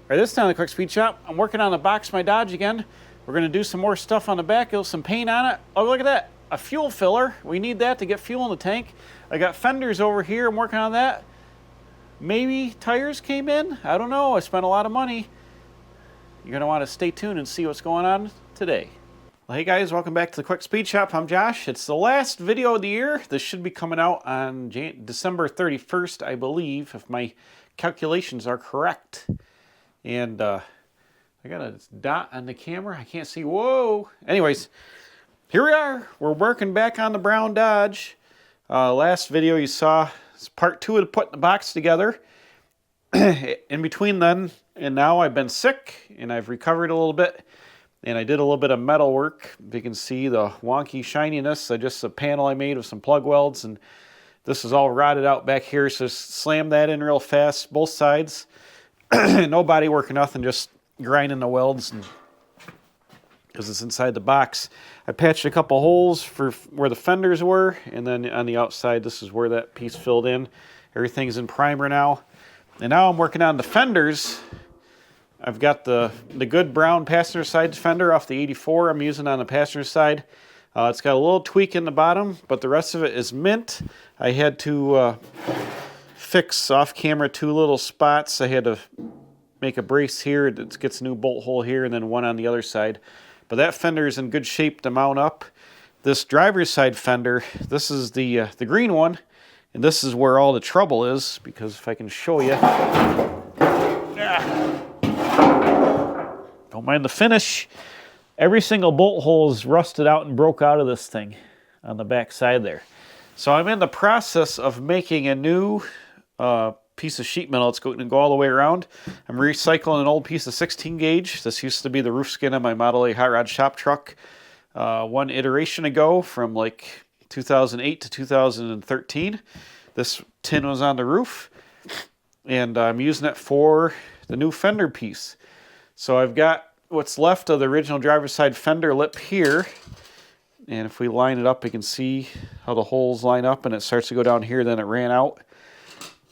Or this time in the Quick Speed Shop, I'm working on the box of my Dodge again. We're gonna do some more stuff on the back, get some paint on it. Oh, look at that, a fuel filler. We need that to get fuel in the tank. I got fenders over here, I'm working on that. Maybe tires came in, I don't know, I spent a lot of money. You're gonna wanna stay tuned and see what's going on today. Well, hey guys, welcome back to the Quick Speed Shop. I'm Josh. It's the last video of the year. This should be coming out on December 31st, I believe, if my calculations are correct. And I got a dot on the camera. I can't see. Whoa. Anyways, here we are. We're working back on the brown Dodge. Last video you saw is part 2 of putting the box together. In between then and now, I've been sick and I've recovered a little bit. And I did a little bit of metal work. If you can see the wonky shininess, just a panel I made with some plug welds. And this is all rotted out back here. So just slam that in real fast, both sides. No body work or nothing, just grinding the welds because it's inside the box. I patched a couple holes for where the fenders were, and then on the outside, this is where that piece filled in. Everything's in primer now. And now I'm working on the fenders. I've got the good brown passenger side fender off the 84 I'm using on the passenger side. It's got a little tweak in the bottom, but the rest of it is mint. I had to fix off camera 2 little spots. I had to make a brace here that gets a new bolt hole here and then one on the other side. But that fender is in good shape to mount up. This driver's side fender, this is the green one, and this is where all the trouble is, because if I can show you. Don't mind the finish. Every single bolt hole is rusted out and broke out of this thing on the back side there. So I'm in the process of making a new piece of sheet metal. It's going to go all the way around. I'm recycling an old piece of 16 gauge. This used to be the roof skin of my Model A hot rod shop truck one iteration ago from like 2008 to 2013. This tin was on the roof, and I'm using it for the new fender piece. So I've got what's left of the original driver's side fender lip here. And if we line it up, you can see how the holes line up, and it starts to go down here. Then it ran out.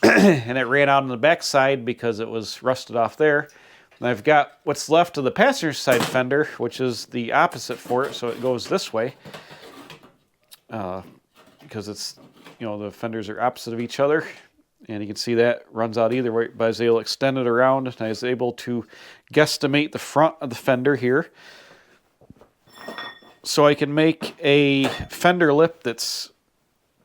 And it ran out on the back side because it was rusted off there. And I've got what's left of the passenger side fender, which is the opposite for it. So it goes this way. Because it's, you know, the fenders are opposite of each other. And you can see that runs out either way, but I was able to extend it around, and I was able to guesstimate the front of the fender here. So I can make a fender lip that's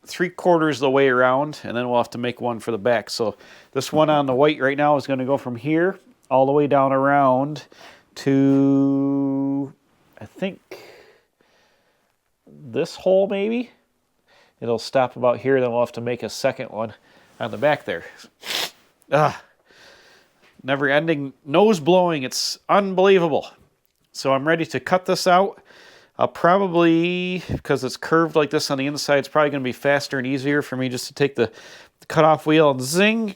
3/4 the way around, and then we'll have to make one for the back. So this one on the white right now is going to go from here all the way down around to, I think, this hole maybe. It'll stop about here, then we'll have to make a second one on the back there. Never ending nose blowing. It's unbelievable. So I'm ready to cut this out. I'll probably, because it's curved like this on the inside, it's probably going to be faster and easier for me just to take the cutoff wheel and zing,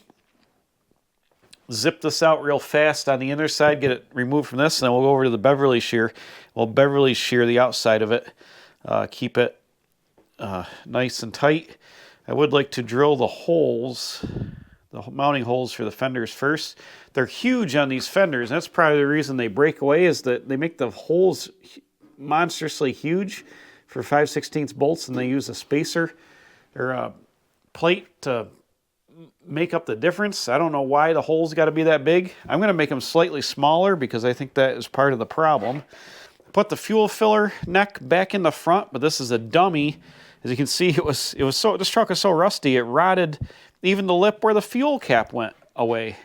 zip this out real fast on the inner side, get it removed from this, and then we'll go over to the Beverly shear. We'll Beverly shear the outside of it, keep it nice and tight. I would like to drill the holes, the mounting holes for the fenders first. They're huge on these fenders, and that's probably the reason they break away, is that they make the holes monstrously huge for 5/16 bolts, and they use a spacer or a plate to make up the difference. I don't know why the holes got to be that big. I'm going to make them slightly smaller because I think that is part of the problem. Put the fuel filler neck back in the front, but this is a dummy. As you can see, this truck is so rusty, it rotted even the lip where the fuel cap went away.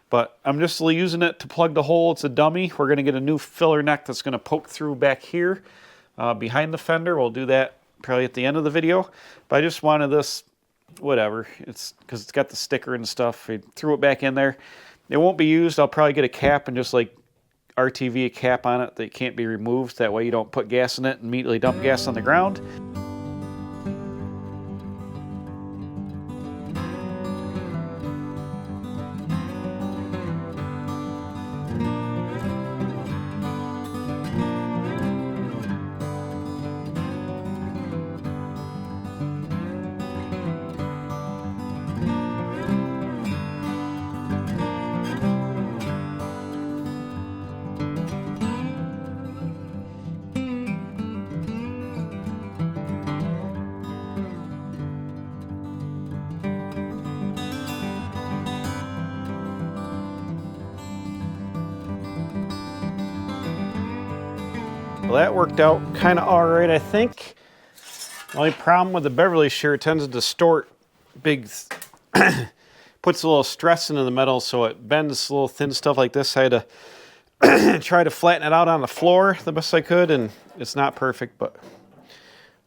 But I'm just using it to plug the hole. It's a dummy. We're going to get a new filler neck that's going to poke through back here behind the fender. We'll do that probably at the end of the video. But I just wanted this, whatever. It's because it's got the sticker and stuff. I threw it back in there. It won't be used. I'll probably get a cap and just like RTV a cap on it that can't be removed. That way you don't put gas in it and immediately dump gas on the ground. Well, that worked out kind of all right, I think. The only problem with the Beverly shear, it tends to distort big, puts a little stress into the metal, so it bends little thin stuff like this. I had to try to flatten it out on the floor the best I could, and it's not perfect, but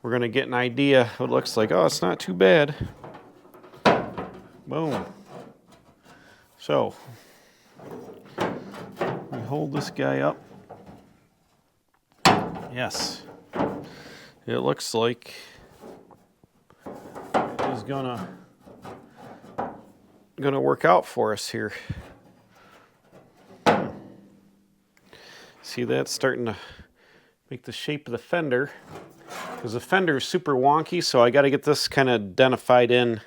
we're gonna get an idea what it looks like. Oh, it's not too bad. Boom. So, we hold this guy up. Yes. It looks like it's gonna work out for us here. See, that's starting to make the shape of the fender, because the fender is super wonky, so I got to get this kind of identified in.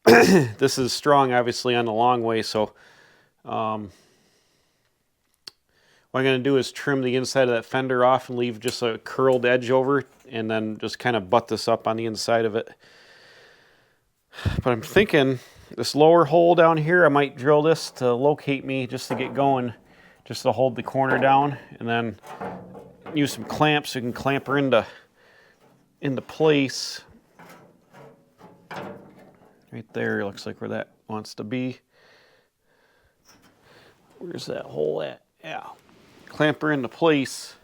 This is strong, obviously, on the long way, so what I'm going to do is trim the inside of that fender off and leave just a curled edge over, and then just kind of butt this up on the inside of it. But I'm thinking this lower hole down here, I might drill this to locate me just to get going, just to hold the corner down, and then use some clamps so you can clamp her into place. Right there, looks like where that wants to be. Where's that hole at? Yeah. Clamp her into place.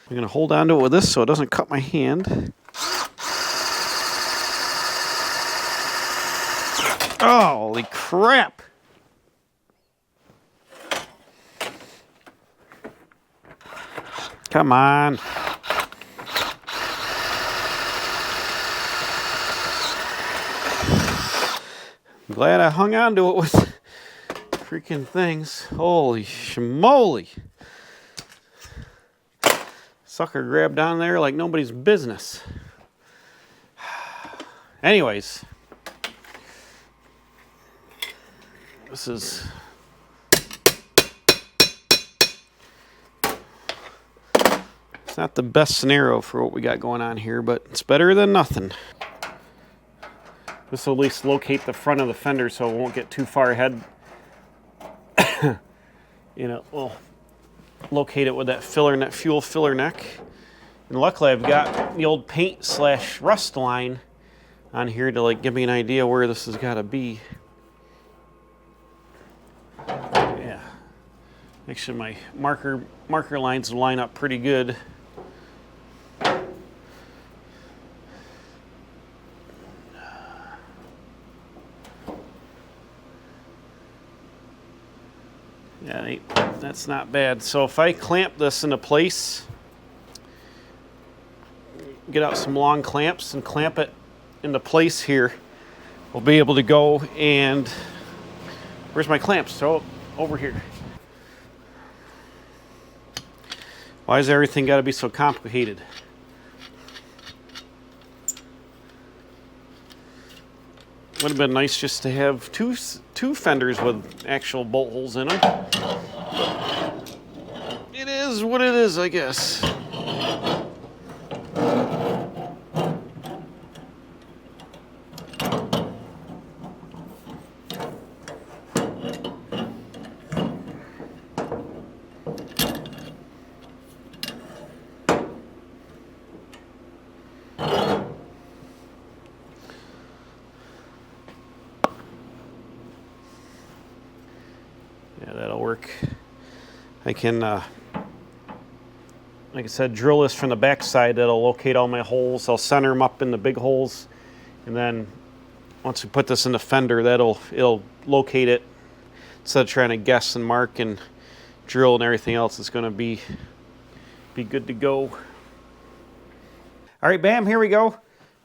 I'm going to hold on to it with this so it doesn't cut my hand. Holy crap! Come on. I'm glad I hung on to it with freaking things. Holy schmoly. Sucker grabbed on there like nobody's business. Anyways. This is... It's not the best scenario for what we got going on here, but it's better than nothing. This will at least locate the front of the fender so it won't get too far ahead. You know, we'll locate it with that filler neck, fuel filler neck. And luckily I've got the old paint / rust line on here to like give me an idea where this has got to be. Yeah. Make sure my marker lines line up pretty good. Yeah, that's not bad. So if I clamp this into place, get out some long clamps and clamp it into place here, we'll be able to go and... Where's my clamps? Throw it over here. Why has everything got to be so complicated? Would have been nice just to have two fenders with actual bolt holes in them. It is what it is, I guess. Yeah, that'll work. I can, like I said, drill this from the back side. That'll locate all my holes. I'll center them up in the big holes, and then once we put this in the fender, it'll locate it. Instead of trying to guess and mark and drill and everything else, it's going to be good to go. All right, bam, here we go.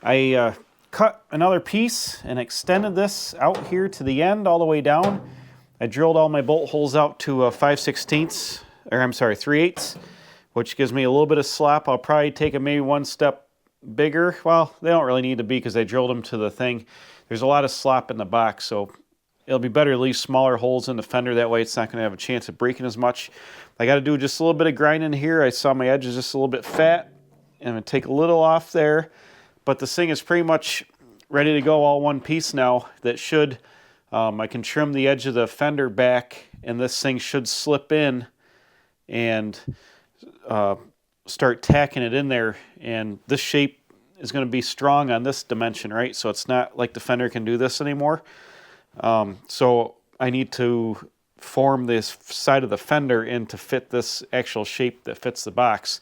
I cut another piece and extended this out here to the end all the way down. I drilled all my bolt holes out to 5/16, or I'm sorry, 3/8, which gives me a little bit of slop. I'll probably take it maybe one step bigger. Well, they don't really need to be because I drilled them to the thing. There's a lot of slop in the box, so it'll be better to leave smaller holes in the fender. That way it's not going to have a chance of breaking as much. I got to do just a little bit of grinding here. I saw my edge is just a little bit fat. I'm going to take a little off there, but this thing is pretty much ready to go all one piece now. That should... I can trim the edge of the fender back, and this thing should slip in and start tacking it in there, and this shape is going to be strong on this dimension, right? So it's not like the fender can do this anymore. So I need to form this side of the fender in to fit this actual shape that fits the box.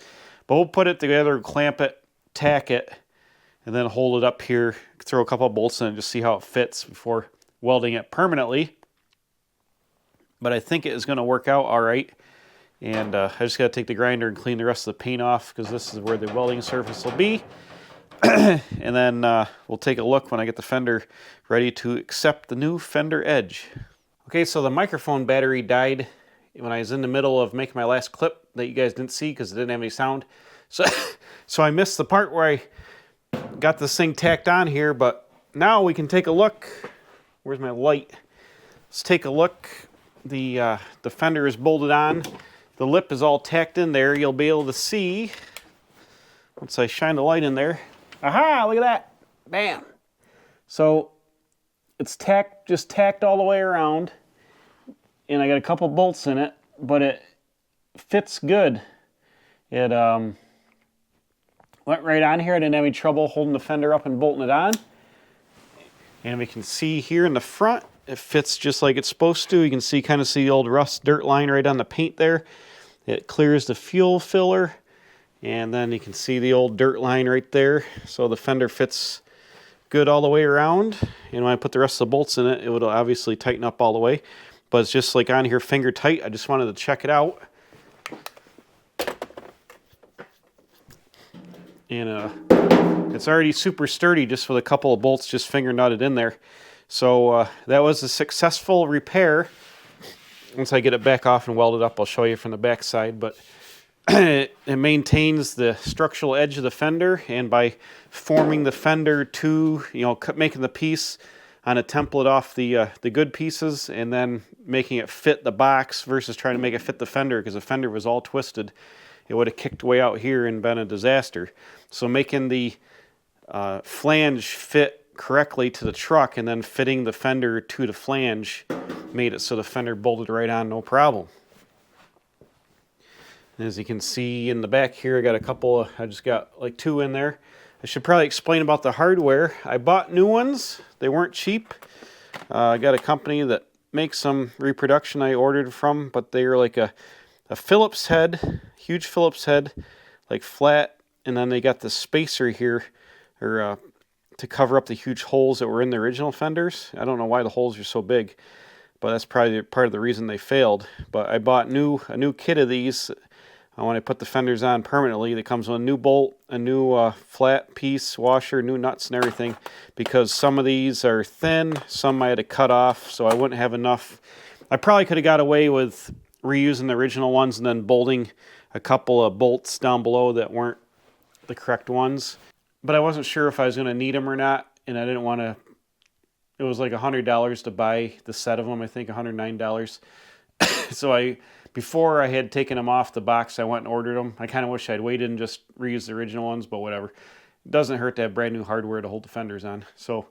But we'll put it together, clamp it, tack it, and then hold it up here, throw a couple of bolts in and just see how it fits before welding it permanently. But I think it is going to work out all right. And I just got to take the grinder and clean the rest of the paint off, because this is where the welding surface will be. And then we'll take a look when I get the fender ready to accept the new Fender Edge. Okay, so the microphone battery died when I was in the middle of making my last clip that you guys didn't see because it didn't have any sound. So I missed the part where I got this thing tacked on here, but now we can take a look. Where's my light? Let's take a look. The fender is bolted on. The lip is all tacked in there. You'll be able to see once I shine the light in there. Aha, look at that. Bam. So it's just tacked all the way around, and I got a couple bolts in it, but it fits good. It went right on here. I didn't have any trouble holding the fender up and bolting it on. And we can see here in the front, it fits just like it's supposed to. You can see, kind of see the old rust dirt line right on the paint there. It clears the fuel filler, and then you can see the old dirt line right there. So the fender fits good all the way around. And when I put the rest of the bolts in it, it would obviously tighten up all the way. But it's just like on here, finger tight. I just wanted to check it out. And it's already super sturdy just with a couple of bolts just finger nutted in there. So that was a successful repair. Once I get it back off and weld it up, I'll show you from the back side. But it maintains the structural edge of the fender, and by forming the fender to, making the piece on a template off the good pieces, and then making it fit the box versus trying to make it fit the fender, because the fender was all twisted, it would have kicked way out here and been a disaster. So making the flange fit correctly to the truck and then fitting the fender to the flange made it so the fender bolted right on, no problem. And as you can see in the back here, I just got like 2 in there. I should probably explain about the hardware. I bought new ones. They weren't cheap. I got a company that makes some reproduction I ordered from, but they were like a Phillips head, huge Phillips head, like flat, and then they got the spacer here, to cover up the huge holes that were in the original fenders. I don't know why the holes are so big, but that's probably part of the reason they failed. But I bought a new kit of these when I put the fenders on permanently. That comes with a new bolt, a new flat piece washer, new nuts and everything, because some of these are thin, some I had to cut off, so I wouldn't have enough. I probably could have got away with reusing the original ones and then bolting a couple of bolts down below that weren't the correct ones. But I wasn't sure if I was going to need them or not, and I didn't want to. It was like $100 to buy the set of them, I think $109. So before I had taken them off the box, I went and ordered them. I kind of wish I'd waited and just reused the original ones, but whatever. It doesn't hurt to have brand new hardware to hold the fenders on. So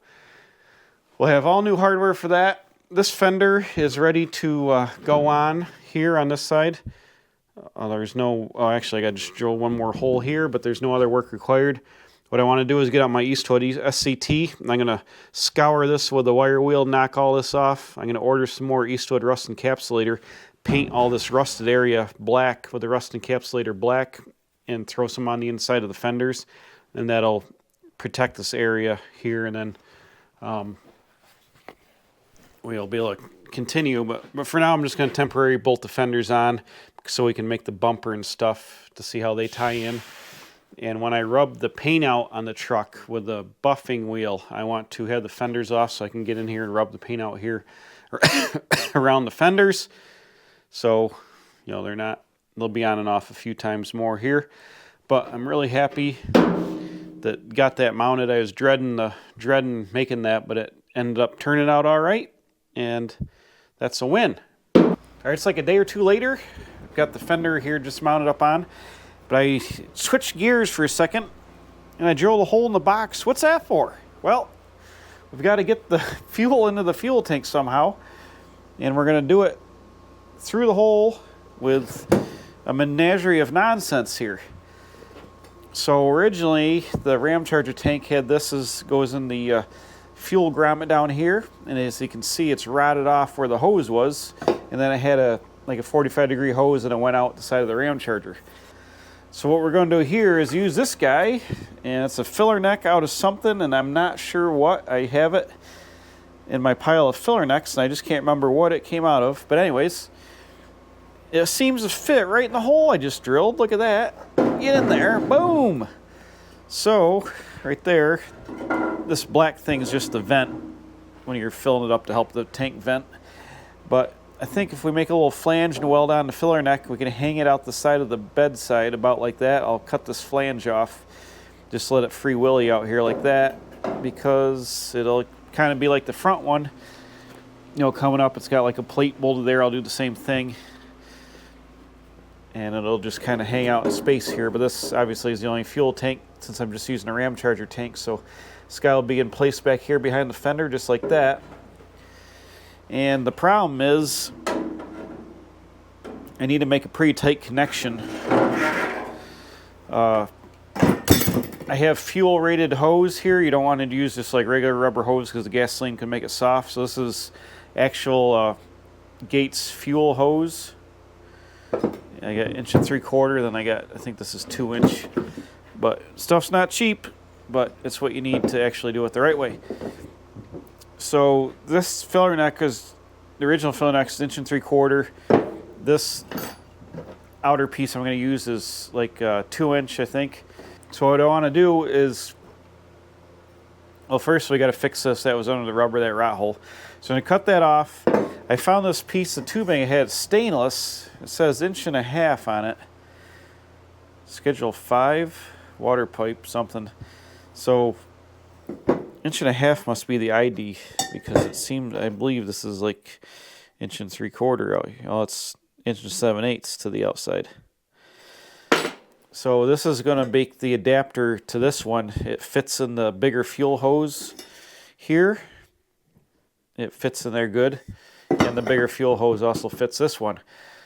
we'll have all new hardware for that. This fender is ready to go on here on this side. Actually, I got to just drill one more hole here, but there's no other work required. What I want to do is get out my Eastwood SCT. I'm going to scour this with a wire wheel, knock all this off. I'm going to order some more Eastwood rust encapsulator, paint all this rusted area black with the rust encapsulator black, and throw some on the inside of the fenders. And that'll protect this area here, and then we'll be able to continue. But for now, I'm just going to temporarily bolt the fenders on so we can make the bumper and stuff to see how they tie in. And when I rub the paint out on the truck with the buffing wheel, I want to have the fenders off so I can get in here and rub the paint out here around the fenders. So, they'll be on and off a few times more here. But I'm really happy that got that mounted. I was dreading making that, but it ended up turning out all right. And that's a win. All right, it's like a day or two later. I've got the fender here just mounted up on. But I switched gears for a second, and I drilled a hole in the box. What's that for? Well, we've got to get the fuel into the fuel tank somehow, and we're going to do it through the hole with a menagerie of nonsense here. So originally the Ramcharger tank had this goes in the fuel grommet down here, and as you can see it's rotted off where the hose was, and then it had a 45-degree hose and it went out the side of the Ramcharger. So what we're going to do here is use this guy, and it's a filler neck out of something, and I'm not sure what. I have it in my pile of filler necks and I just can't remember what it came out of, but anyways, it seems to fit right in the hole I just drilled. Look at that. Get in there. Boom. So right there, this black thing is just the vent when you're filling it up to help the tank vent. But I think if we make a little flange and weld on the filler neck, we can hang it out the side of the bedside about like that. I'll cut this flange off, just let it free willy out here like that, because it'll kind of be like the front one, you know, coming up. It's got like a plate bolted there. I'll do the same thing, and it'll just kind of hang out in space here. But this obviously is the only fuel tank since I'm just using a Ramcharger tank, so this guy will be in place back here behind the fender just like that. And the problem is I need to make a pretty tight connection. I have fuel rated hose here. You don't want to use just like regular rubber hose because the gasoline can make it soft. So this is actual Gates fuel hose. I got 1 3/4, then I think this is 2 inch. But stuff's not cheap, but it's what you need to actually do it the right way. So this filler neck is, the original filler neck is 1 3/4. This outer piece I'm going to use is like 2 inch, I think. So what I want to do is, well, first we got to fix this. That was under the rubber, that rot hole. So I'm going to cut that off. I found this piece of tubing. It had stainless. It says 1.5 inch on it. Schedule 5, water pipe, something. So 1.5 inch must be the ID, because it seemed, I believe this is like 1 3/4. Oh, it's 1 7/8 to the outside. So this is going to make the adapter to this one. It fits in the bigger fuel hose here. It fits in there good. And the bigger fuel hose also fits this one.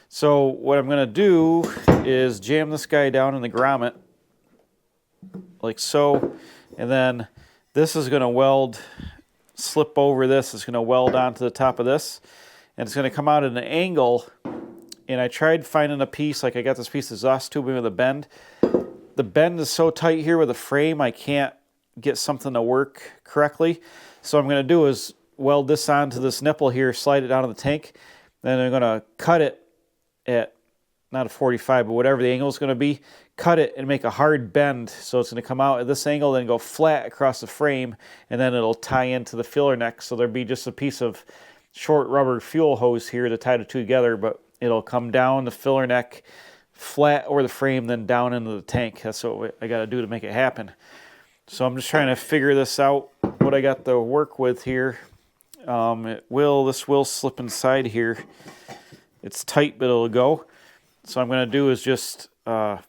So what I'm going to do is jam this guy down in the grommet like so. And then this is going to weld, slip over this. It's going to weld onto the top of this. And it's going to come out at an angle. And I tried finding a piece, like I got this piece of exhaust tubing with a bend. The bend is so tight here with the frame, I can't get something to work correctly. So what I'm going to do is weld this onto this nipple here, slide it down to the tank. Then I'm going to cut it at, not a 45, but whatever the angle is going to be, cut it and make a hard bend. So it's going to come out at this angle, then go flat across the frame, and then it'll tie into the filler neck. So there'll be just a piece of short rubber fuel hose here to tie the two together, but it'll come down the filler neck, flat over the frame, then down into the tank. That's what I got to do to make it happen. So I'm just trying to figure this out, what I got to work with here. This will slip inside here. It's tight, but it'll go. So what I'm going to do is just cut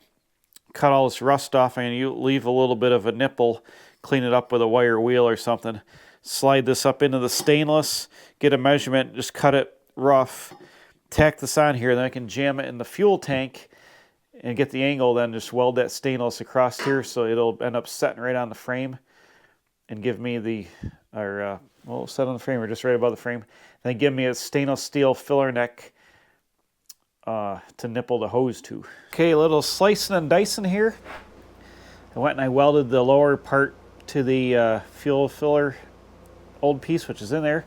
all this rust off. I'm going to leave a little bit of a nipple, clean it up with a wire wheel or something. Slide this up into the stainless, get a measurement, just cut it rough. Tack this on here, then I can jam it in the fuel tank and get the angle, then just weld that stainless across here so it'll end up setting right on the frame and give me the, well, set on the frame or just right above the frame, and then give me a stainless steel filler neck to nipple the hose to. Okay, a little slicing and dicing here. I went and I welded the lower part to the fuel filler old piece, which is in there,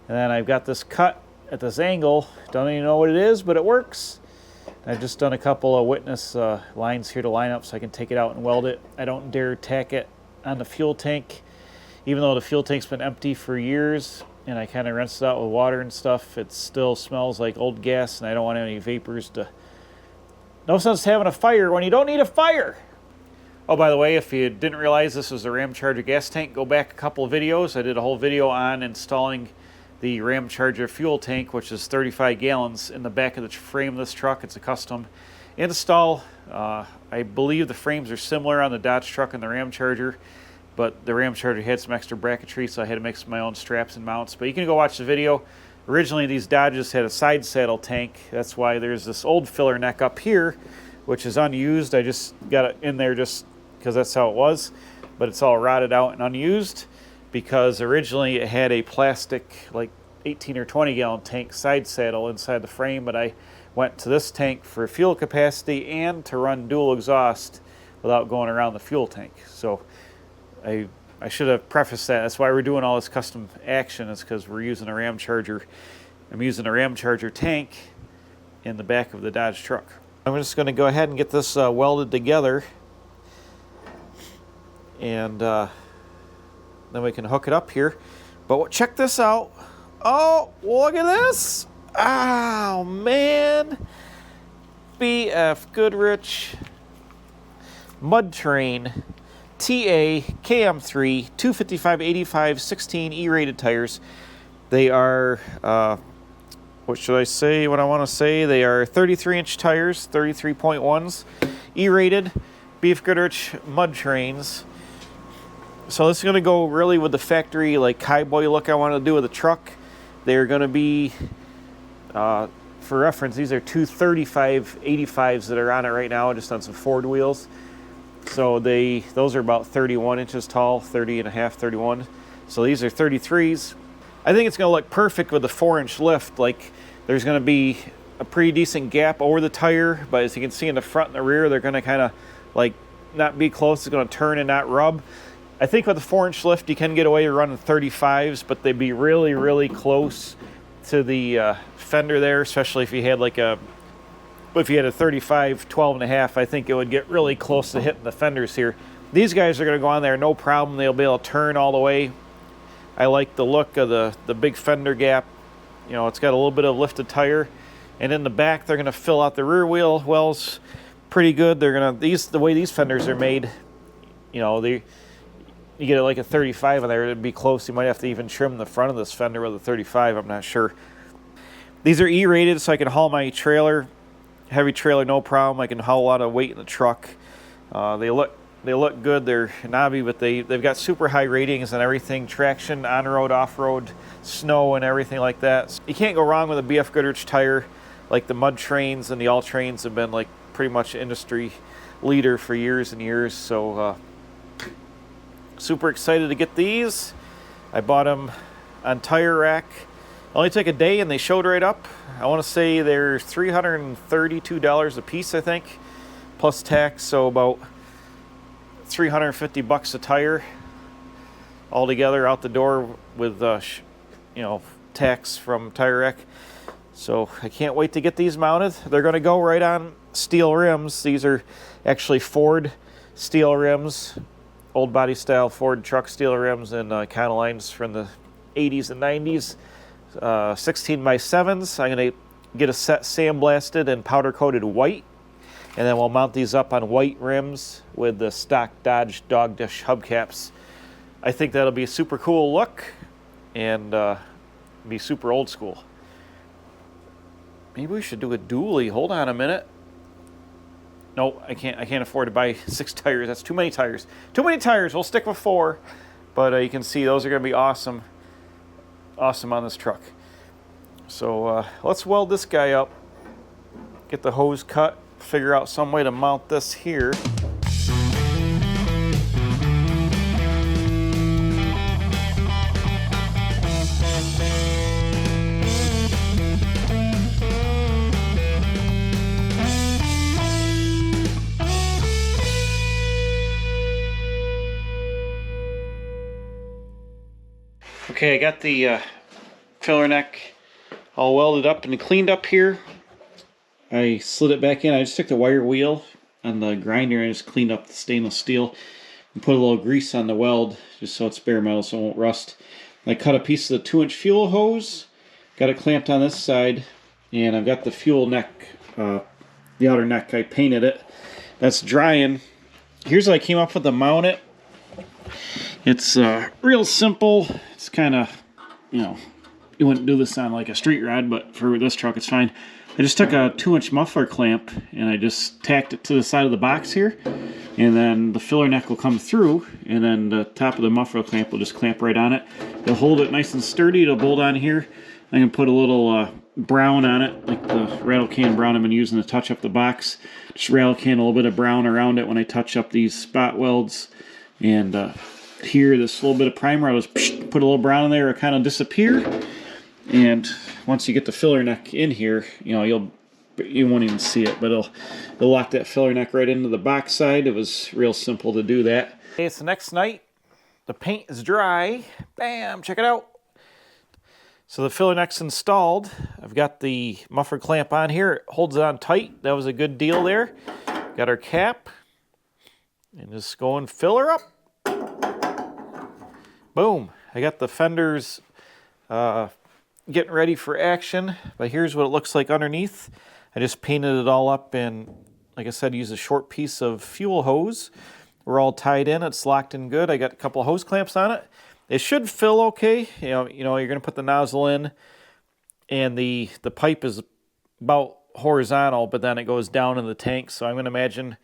and then I've got this cut at this angle. Don't even know what it is, but it works. I've just done a couple of witness lines here to line up so I can take it out and weld it. I don't dare tack it on the fuel tank, even though the fuel tank's been empty for years and I kind of rinsed it out with water and stuff. It still smells like old gas, and I don't want any vapors to... No sense having a fire when you don't need a fire. Oh, by the way, if you didn't realize this was a Ramcharger gas tank, go back a couple of videos. I did a whole video on installing the Ramcharger fuel tank, which is 35 gallons in the back of the frame of this truck. It's a custom install. I believe the frames are similar on the Dodge truck and the Ramcharger, but the Ramcharger had some extra bracketry, so I had to make some of my own straps and mounts. But you can go watch the video. Originally, these Dodges had a side saddle tank. That's why there's this old filler neck up here, which is unused. I just got it in there just because that's how it was, but it's all rotted out and unused because originally it had a plastic like 18 or 20 gallon tank side saddle inside the frame, but I went to this tank for fuel capacity and to run dual exhaust without going around the fuel tank. So I should have prefaced that. That's why we're doing all this custom action, is because we're using a Ramcharger. I'm using a Ramcharger tank in the back of the Dodge truck. I'm just going to go ahead and get this welded together, and then we can hook it up here. But check this out. Oh, look at this. Oh, man. BF Goodrich Mud Terrain KM3 255/85 16 E-rated tires. They are, what should I say? What I want to say, they are 33-inch tires, 33.1s, E-rated, BF Goodrich Mud Terrains. So this is going to go really with the factory like cowboy look I want to do with the truck. They're going to be, for reference, these are 235/85s that are on it right now, just on some Ford wheels. So those are about 31 inches tall, 30 and a half, 31. So these are 33s. I think it's going to look perfect with the 4-inch lift. Like, there's going to be a pretty decent gap over the tire, but as you can see in the front and the rear, they're going to kind of like not be close. It's going to turn and not rub. I think with the 4-inch lift, you can get away with running 35s, but they'd be really, really close to the fender there, especially if you had like a 35, 12 and a half, I think it would get really close to hitting the fenders here. These guys are going to go on there, no problem. They'll be able to turn all the way. I like the look of the big fender gap. You know, it's got a little bit of lifted tire. And in the back, they're going to fill out the rear wheel wells pretty good. They're going to, the way these fenders are made, you know, you get like a 35 on there, it'd be close. You might have to even trim the front of this fender with a 35, I'm not sure. These are E-rated, so I can haul my trailer. Heavy trailer, no problem. I can haul a lot of weight in the truck. They look good. They're knobby, but they've got super high ratings and everything. Traction, on-road, off-road, snow, and everything like that. So you can't go wrong with a BF Goodrich tire. Like the Mud Terrains and the All Terrains have been like pretty much industry leader for years and years. So super excited to get these. I bought them on Tire Rack. Only took a day and they showed right up. I want to say they're $332 a piece, I think, plus tax, so about $350 a tire altogether out the door with you know, tax from Tire Rack. So I can't wait to get these mounted. They're going to go right on steel rims. These are actually Ford steel rims, old body style Ford truck steel rims, and Econolines from the 80s and 90s. 16x7s. I'm going to get a set sandblasted and powder coated white, and then we'll mount these up on white rims with the stock Dodge dog dish hubcaps. I think that'll be a super cool look and be super old school. Maybe we should do a dually. Hold on a minute. No, I can't afford to buy 6 tires. That's too many tires. Too many tires. We'll stick with 4, but you can see those are going to be awesome on this truck. So let's weld this guy up, get the hose cut, figure out some way to mount this here. Okay, I got the filler neck all welded up and cleaned up here. I slid it back in. I just took the wire wheel on the grinder and just cleaned up the stainless steel and put a little grease on the weld just so it's bare metal so it won't rust. I cut a piece of the 2-inch fuel hose, got it clamped on this side, and I've got the fuel neck, the outer neck. I painted it. That's drying. Here's what I came up with to mount it. It's real simple. It's kind of, you know, you wouldn't do this on like a street rod, but for this truck it's fine. I just took a 2-inch muffler clamp and I just tacked it to the side of the box here, and then the filler neck will come through, and then the top of the muffler clamp will just clamp right on it. It'll hold it nice and sturdy. It'll bolt on here. I can put a little brown on it, like the rattle can brown I've been using to touch up the box. Just rattle can a little bit of brown around it when I touch up these spot welds. And here, this little bit of primer, I was put a little brown in there, it'll kind of disappear. And once you get the filler neck in here, you won't even see it, but it'll lock that filler neck right into the box side. It was real simple to do that. Okay, it's the next night. The paint is dry. Bam, check it out. So the filler neck's installed. I've got the muffler clamp on here. It holds it on tight. That was a good deal there. Got our cap. And just going filler up. Boom. I got the fenders getting ready for action. But here's what it looks like underneath. I just painted it all up and, like I said, used a short piece of fuel hose. We're all tied in. It's locked in good. I got a couple of hose clamps on it. It should fill okay. You know, you're going to put the nozzle in, and the pipe is about horizontal, but then it goes down in the tank. So I'm going to imagine,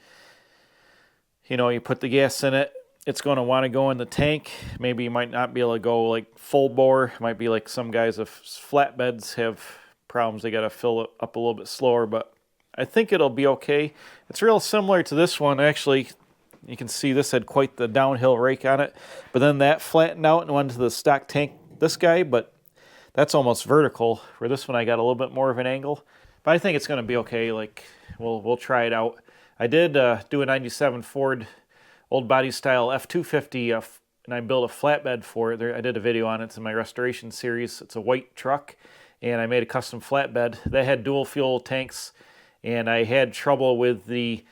you put the gas in it, it's going to want to go in the tank. Maybe you might not be able to go like full bore. It might be like some guys with flatbeds have problems. They got to fill it up a little bit slower, but I think it'll be okay. It's real similar to this one. Actually, you can see this had quite the downhill rake on it, but then that flattened out and went to the stock tank, this guy, but that's almost vertical, where this one I got a little bit more of an angle. But I think it's going to be okay. Like, we'll try it out. I did do a 97 Ford old body style F250, and I built a flatbed for it. I did a video on it. It's in my restoration series. It's a white truck, and I made a custom flatbed. That had dual fuel tanks, and I had trouble with the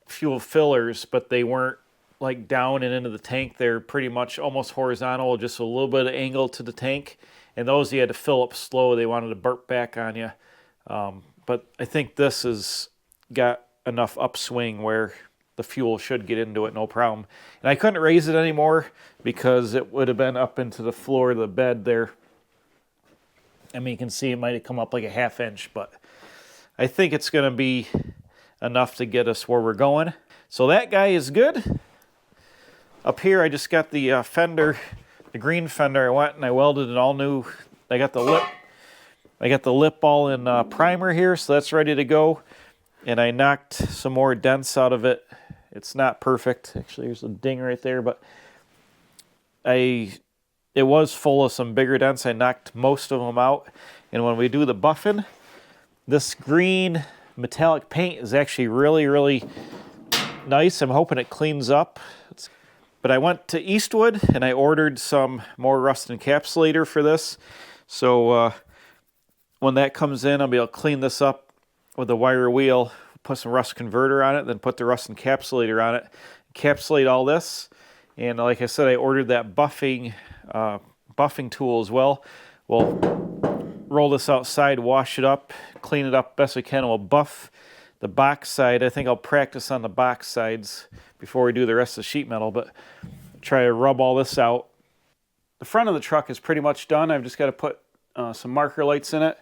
fuel fillers, but they weren't like down and into the tank. They're pretty much almost horizontal, just a little bit of angle to the tank. And those you had to fill up slow. They wanted to burp back on you. But I think this has got enough upswing where the fuel should get into it, no problem. And I couldn't raise it anymore because it would have been up into the floor of the bed there. I mean, you can see it might have come up like a ½ inch, but I think it's going to be enough to get us where we're going. So that guy is good. Up here, I just got the fender, the green fender. I went and I welded it all new. I got the lip all in primer here, so that's ready to go. And I knocked some more dents out of it. It's not perfect. Actually, there's a ding right there, but it was full of some bigger dents. I knocked most of them out. And when we do the buffing, this green metallic paint is actually really, really nice. I'm hoping it cleans up. But I went to Eastwood and I ordered some more rust encapsulator for this. So when that comes in, I'll be able to clean this up with a wire wheel, put some rust converter on it, then put the rust encapsulator on it, encapsulate all this. And like I said, I ordered that buffing tool as well. We'll roll this outside, wash it up, clean it up best we can, and we'll buff the box side. I think I'll practice on the box sides before we do the rest of the sheet metal, but try to rub all this out. The front of the truck is pretty much done. I've just got to put some marker lights in it.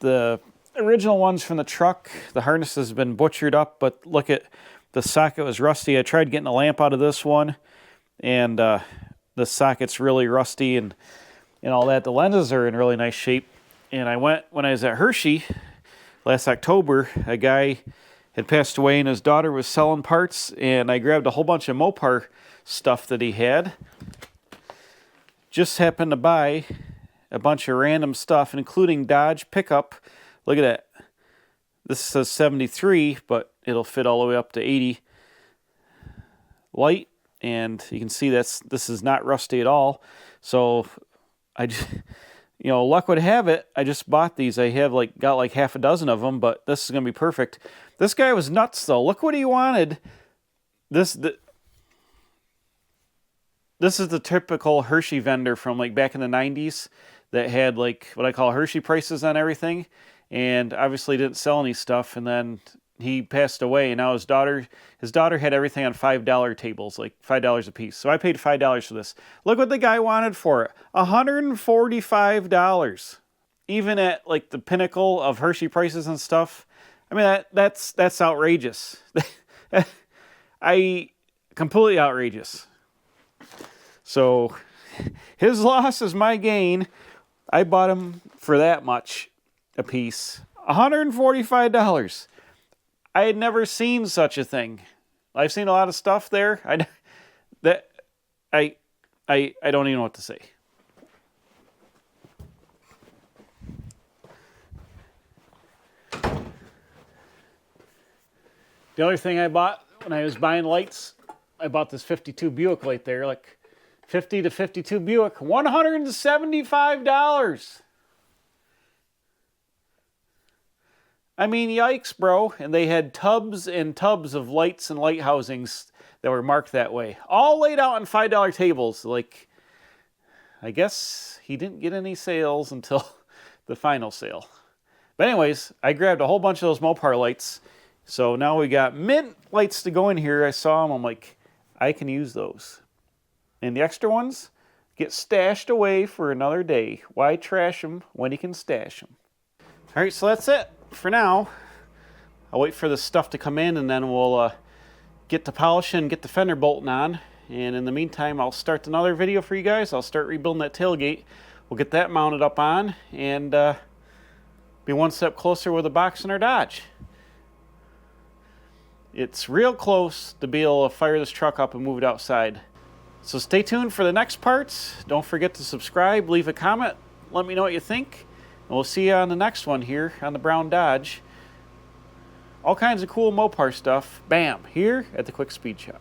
The original ones from the truck, the harness has been butchered up, but look at the socket was rusty. I tried getting a lamp out of this one, and the socket's really rusty and all that. The lenses are in really nice shape. And when I was at Hershey last October, a guy had passed away and his daughter was selling parts, and I grabbed a whole bunch of Mopar stuff that he had. Just happened to buy a bunch of random stuff, including Dodge pickup. Look at that. This says 73, but it'll fit all the way up to 80 light, and you can see this is not rusty at all. So I just, luck would have it, I just bought these. I have got like half a dozen of them, but this is going to be perfect. This guy was nuts though. Look what he wanted. This is the typical Hershey vendor from like back in the 90s that had like what I call Hershey prices on everything, and obviously didn't sell any stuff, and then he passed away, and now his daughter had everything on $5 tables, like $5 a piece. So I paid $5 for this. Look what the guy wanted for it. $145. Even at like the pinnacle of Hershey prices and stuff. I mean, that's outrageous. Completely outrageous. So his loss is my gain. I bought them for that much a piece. $145. I had never seen such a thing. I've seen a lot of stuff there. I don't even know what to say. The other thing I bought when I was buying lights, I bought this 52 Buick light there, like 50 to 52 Buick, $175. I mean, yikes, bro. And they had tubs and tubs of lights and light housings that were marked that way. All laid out on $5 tables. Like, I guess he didn't get any sales until the final sale. But anyways, I grabbed a whole bunch of those Mopar lights. So now we got mint lights to go in here. I saw them. I'm like, I can use those. And the extra ones get stashed away for another day. Why trash them when you can stash them? All right, so that's it for now. I'll wait for the stuff to come in, and then we'll get to polishing and get the fender bolting on. And in the meantime, I'll start another video for you guys. I'll start rebuilding that tailgate. We'll get that mounted up on and be one step closer with a box in our Dodge. It's real close to be able to fire this truck up and move it outside. So stay tuned for the next parts. Don't forget to subscribe, leave a comment, let me know what you think. And we'll see you on the next one here on the brown Dodge. All kinds of cool Mopar stuff, bam, here at the Quick Speed Shop.